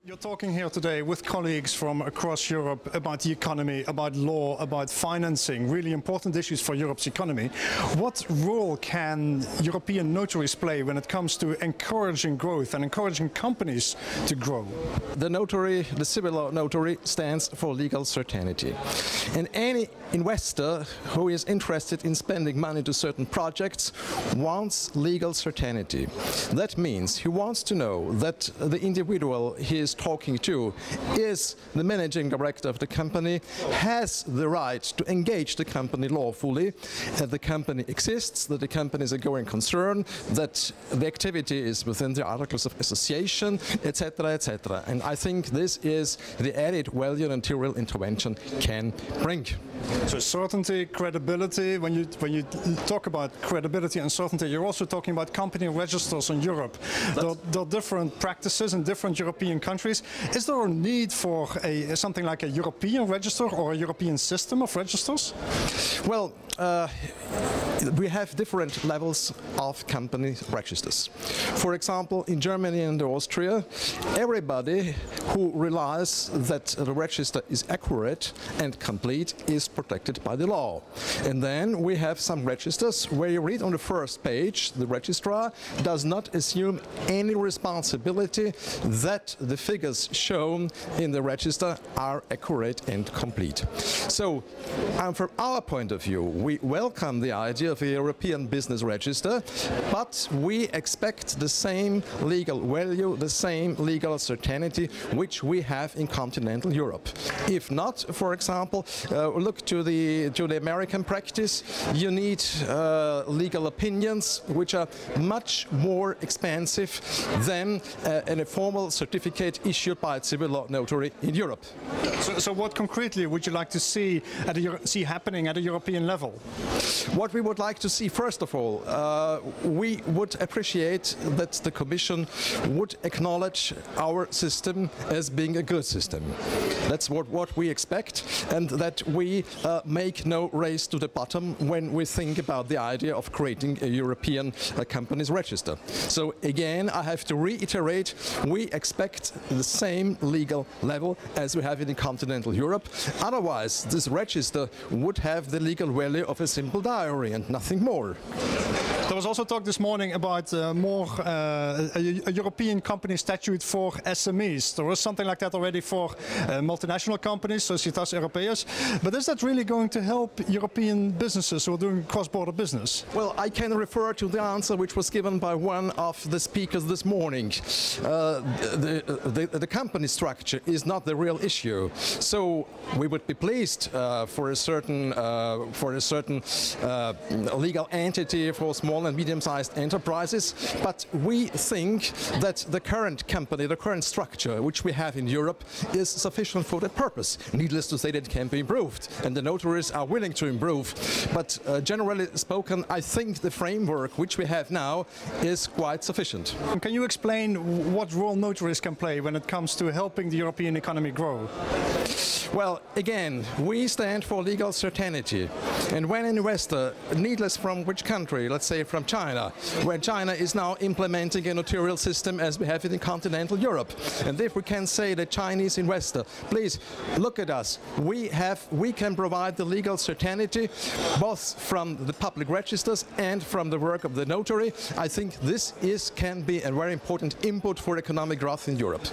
You're talking here today with colleagues from across Europe about the economy, about law, about financing, really important issues for Europe's economy. What role can European notaries play when it comes to encouraging growth and encouraging companies to grow? The notary, the civil law notary, stands for legal certainty. And any investor who is interested in spending money to certain projects wants legal certainty. That means he wants to know that the individual he is talking to is the managing director of the company, has the right to engage the company lawfully, that the company exists, that the company is a going concern, that the activity is within the articles of association, etc., etc. And I think this is the added value an notarial intervention can bring. So certainty, credibility. When you talk about credibility and certainty, you're also talking about company registers in Europe. There are different practices in different European countries. Is there a need for something like a European register or a European system of registers? Well, we have different levels of company registers. For example, in Germany and Austria, everybody who realizes that the register is accurate and complete is protected by the law. And then we have some registers where you read on the first page, the registrar does not assume any responsibility that the figures shown in the register are accurate and complete. So, from our point of view, we welcome the idea of a European business register, but we expect the same legal value, the same legal certainty which we have in continental Europe. If not, for example, look to the American practice, you need legal opinions which are much more expensive than a formal certificate issued by a civil law notary in Europe. So what concretely would you like to see happening at a European level? What we would like to see, first of all, we would appreciate that the Commission would acknowledge our system as being a good system. That's what we expect, and that we make no race to the bottom when we think about the idea of creating a European companies register. So again, I have to reiterate, we expect the same legal level as we have in continental Europe. Otherwise, this register would have the legal value of a simple diary and nothing more. There was also talk this morning about a European company statute for SMEs. There was something like that already for multinational companies, Societas Europeas. But is that really going to help European businesses who are doing cross-border business? Well, I can refer to the answer which was given by one of the speakers this morning. The company structure is not the real issue. So we would be pleased for a certain legal entity for small and medium-sized enterprises, but we think that the current company, the current structure which we have in Europe is sufficient for that purpose. Needless to say that it can be improved, and the notaries are willing to improve. But generally spoken, I think the framework which we have now is quite sufficient. Can you explain what role notaries can play when it comes to helping the European economy grow? Well, again, we stand for legal certainty. And when an investor, needless from which country, let's say from China, where China is now implementing a notarial system as we have it in continental Europe. And if we can say that Chinese investor, please look at us. We can provide the legal certainty both from the public registers and from the work of the notary. I think this can be a very important input for economic growth in Europe.